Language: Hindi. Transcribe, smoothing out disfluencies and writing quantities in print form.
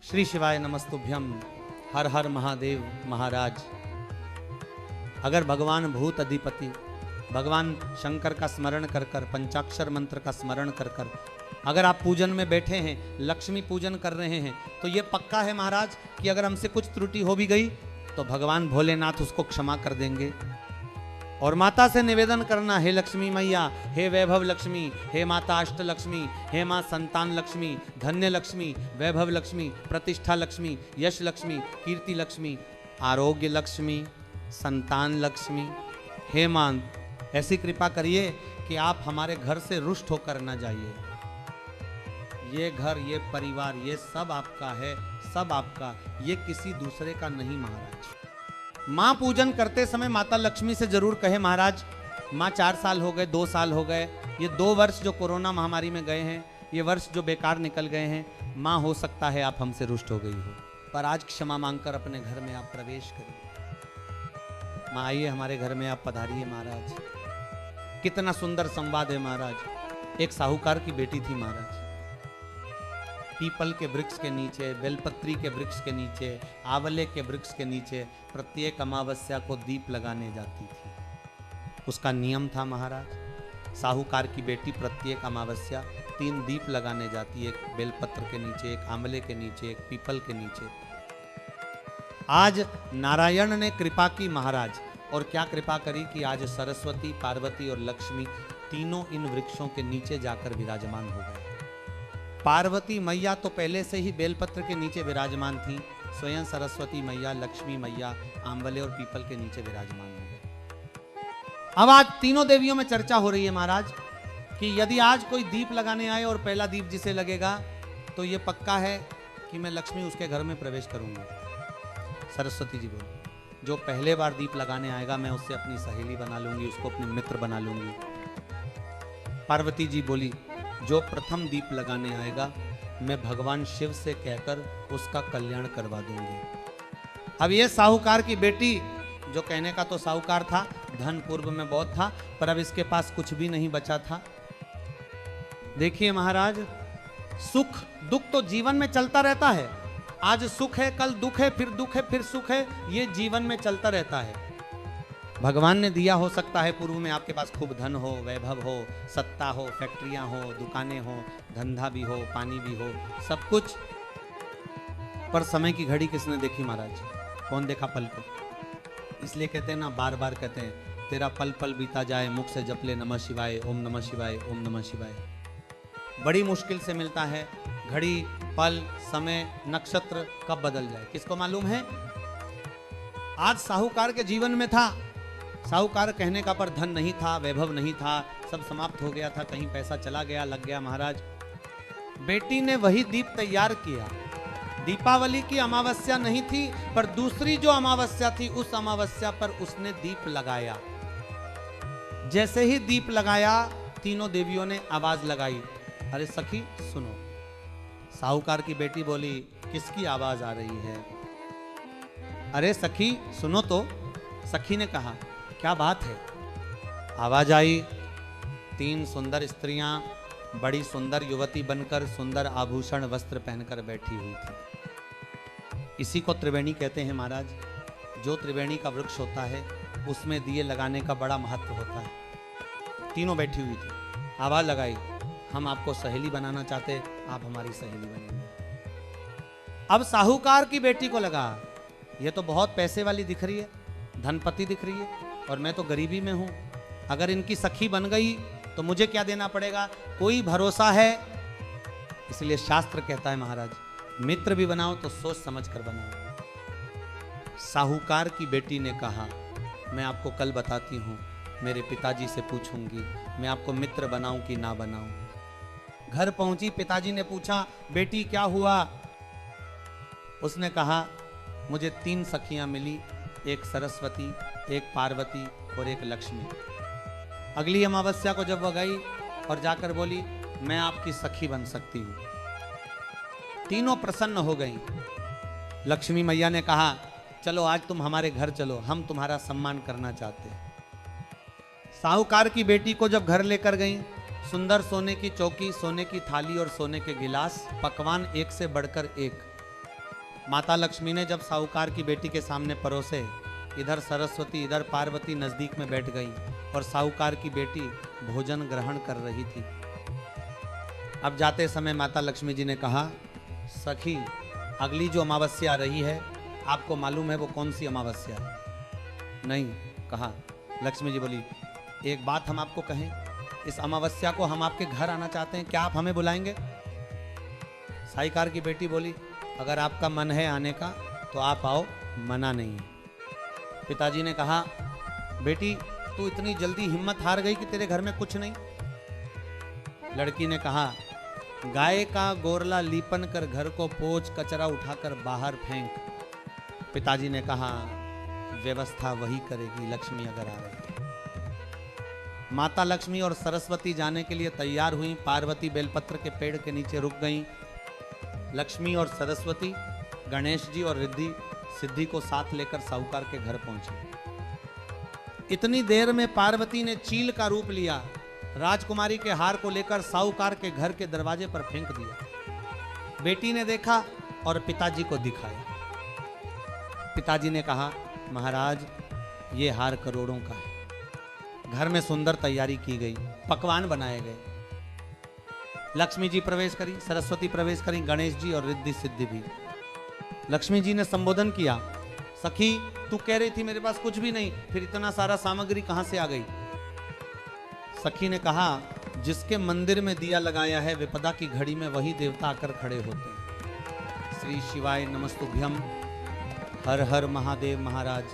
श्री शिवाय नमस्तुभ्यम। हर हर महादेव महाराज। अगर भगवान भूत अधिपति भगवान शंकर का स्मरण कर कर, पंचाक्षर मंत्र का स्मरण कर कर अगर आप पूजन में बैठे हैं, लक्ष्मी पूजन कर रहे हैं, तो ये पक्का है महाराज कि अगर हमसे कुछ त्रुटि हो भी गई तो भगवान भोलेनाथ उसको क्षमा कर देंगे। और माता से निवेदन करना, हे लक्ष्मी मैया, हे वैभव लक्ष्मी, हे माता अष्ट लक्ष्मी, हे माँ संतान लक्ष्मी, धन्य लक्ष्मी, वैभव लक्ष्मी, प्रतिष्ठा लक्ष्मी, यश लक्ष्मी, कीर्ति लक्ष्मी, आरोग्य लक्ष्मी, संतान लक्ष्मी, हे मां ऐसी कृपा करिए कि आप हमारे घर से रुष्ट होकर न जाइए। ये घर, ये परिवार, ये सब आपका है, सब आपका, ये किसी दूसरे का नहीं महाराज। माँ पूजन करते समय माता लक्ष्मी से जरूर कहे, महाराज माँ 4 साल हो गए, 2 साल हो गए, ये 2 वर्ष जो कोरोना महामारी में गए हैं, ये वर्ष जो बेकार निकल गए हैं, माँ हो सकता है आप हमसे रुष्ट हो गई हो, पर आज क्षमा मांगकर अपने घर में आप प्रवेश करिए। माँ आइए हमारे घर में आप पधारिए महाराज। कितना सुंदर संवाद है महाराज। एक साहूकार की बेटी थी महाराज, पीपल के वृक्ष के नीचे, बेलपत्री के वृक्ष के नीचे, आंवले के वृक्ष के नीचे प्रत्येक अमावस्या को दीप लगाने जाती थी। उसका नियम था महाराज, साहूकार की बेटी प्रत्येक अमावस्या 3 दीप लगाने जाती, एक बेलपत्र के नीचे, एक आंवले के नीचे, एक पीपल के नीचे। आज नारायण ने कृपा की महाराज, और क्या कृपा करी कि आज सरस्वती, पार्वती और लक्ष्मी तीनों इन वृक्षों के नीचे जाकर विराजमान हो गए। पार्वती मैया तो पहले से ही बेलपत्र के नीचे विराजमान थी, स्वयं सरस्वती मैया, लक्ष्मी मैया आंवले और पीपल के नीचे विराजमान हो गए। अब आज तीनों देवियों में चर्चा हो रही है महाराज कि यदि आज कोई दीप लगाने आए और पहला दीप जिसे लगेगा तो ये पक्का है कि मैं लक्ष्मी उसके घर में प्रवेश करूंगी। सरस्वती जी बोली, जो पहले बार दीप लगाने आएगा मैं उससे अपनी सहेली बना लूंगी, उसको अपनी मित्र बना लूंगी। पार्वती जी बोली, जो प्रथम दीप लगाने आएगा मैं भगवान शिव से कहकर उसका कल्याण करवा दूंगी। अब ये साहूकार की बेटी, जो कहने का तो साहूकार था, धन पूर्व में बहुत था, पर अब इसके पास कुछ भी नहीं बचा था। देखिए महाराज, सुख दुख तो जीवन में चलता रहता है। आज सुख है, कल दुख है, फिर दुख है, फिर सुख है, ये जीवन में चलता रहता है। भगवान ने दिया, हो सकता है पूर्व में आपके पास खूब धन हो, वैभव हो, सत्ता हो, फैक्ट्रियां हो, दुकानें हो, धंधा भी हो, पानी भी हो, सब कुछ, पर समय की घड़ी किसने देखी महाराज? कौन देखा पल को? इसलिए कहते हैं ना, बार बार कहते हैं, तेरा पल पल बीता जाए, मुख से जप ले नमः शिवाय, ओम नमः शिवाय, ओम नमः शिवाय। बड़ी मुश्किल से मिलता है। घड़ी, पल, समय, नक्षत्र कब बदल जाए किसको मालूम है? आज साहूकार के जीवन में था, साहूकार कहने का पर धन नहीं था, वैभव नहीं था, सब समाप्त हो गया था, कहीं पैसा चला गया, लग गया महाराज। बेटी ने वही दीप तैयार किया। दीपावली की अमावस्या नहीं थी, पर दूसरी जो अमावस्या थी उस अमावस्या पर उसने दीप लगाया। जैसे ही दीप लगाया, तीनों देवियों ने आवाज लगाई, अरे सखी सुनो। साहूकार की बेटी बोली, किसकी आवाज आ रही है? अरे सखी सुनो तो। सखी ने कहा, क्या बात है? आवाज आई, 3 सुंदर स्त्रियां बड़ी सुंदर युवती बनकर सुंदर आभूषण वस्त्र पहनकर बैठी हुई थी। इसी को त्रिवेणी कहते हैं महाराज। जो त्रिवेणी का वृक्ष होता है उसमें दिए लगाने का बड़ा महत्व होता है। तीनों बैठी हुई थी, आवाज लगाई, हम आपको सहेली बनाना चाहते, आप हमारी सहेली बनेंगे। अब साहूकार की बेटी को लगा, ये तो बहुत पैसे वाली दिख रही है, धनपति दिख रही है, और मैं तो गरीबी में हूं। अगर इनकी सखी बन गई तो मुझे क्या देना पड़ेगा? कोई भरोसा है? इसलिए शास्त्र कहता है महाराज, मित्र भी बनाओ तो सोच समझ कर बनाओ। साहूकार की बेटी ने कहा, मैं आपको कल बताती हूं, मेरे पिताजी से पूछूंगी मैं आपको मित्र बनाऊं कि ना बनाऊं। घर पहुंची, पिताजी ने पूछा, बेटी क्या हुआ? उसने कहा, मुझे 3 सखियां मिली, एक सरस्वती, एक पार्वती और एक लक्ष्मी। अगली अमावस्या को जब वह गई और जाकर बोली, मैं आपकी सखी बन सकती हूं। तीनों प्रसन्न हो गईं। लक्ष्मी मैया ने कहा, चलो आज तुम हमारे घर चलो, हम तुम्हारा सम्मान करना चाहते हैं। साहूकार की बेटी को जब घर लेकर गईं, सुंदर सोने की चौकी, सोने की थाली और सोने के गिलास, पकवान एक से बढ़कर एक। माता लक्ष्मी ने जब साहूकार की बेटी के सामने परोसे, इधर सरस्वती इधर पार्वती नजदीक में बैठ गई और साहूकार की बेटी भोजन ग्रहण कर रही थी। अब जाते समय माता लक्ष्मी जी ने कहा, सखी अगली जो अमावस्या आ रही है आपको मालूम है वो कौन सी अमावस्या है? नहीं। कहा। लक्ष्मी जी बोली, एक बात हम आपको कहें, इस अमावस्या को हम आपके घर आना चाहते हैं, क्या आप हमें बुलाएंगे? साहूकार की बेटी बोली, अगर आपका मन है आने का तो आप आओ, मना नहीं है। पिताजी ने कहा, बेटी तू इतनी जल्दी हिम्मत हार गई कि तेरे घर में कुछ नहीं? लड़की ने कहा, गाय का गोरला लीपन कर घर को पोंछ, कचरा उठाकर बाहर फेंक। पिताजी ने कहा, व्यवस्था वही करेगी, लक्ष्मी अगर आ रही। माता लक्ष्मी और सरस्वती जाने के लिए तैयार हुई। पार्वती बेलपत्र के पेड़ के नीचे रुक गईं। लक्ष्मी और सरस्वती गणेश जी और रिद्धि सिद्धि को साथ लेकर साहूकार के घर पहुंचे। इतनी देर में पार्वती ने चील का रूप लिया, राजकुमारी के हार को लेकर साहूकार के घर के दरवाजे पर फेंक दिया। बेटी ने देखा और पिताजी को दिखाया। पिताजी ने कहा, महाराज ये हार करोड़ों का है। घर में सुंदर तैयारी की गई, पकवान बनाए गए। लक्ष्मी जी प्रवेश करी, सरस्वती प्रवेश करी, गणेश जी और रिद्धि सिद्धि भी। लक्ष्मी जी ने संबोधन किया, सखी तू कह रही थी मेरे पास कुछ भी नहीं, फिर इतना सारा सामग्री कहां से आ गई? सखी ने कहा, जिसके मंदिर में दिया लगाया है विपदा की घड़ी में वही देवता आकर खड़े होते हैं। श्री शिवाय नमस्तुभ्यम। हर हर महादेव महाराज।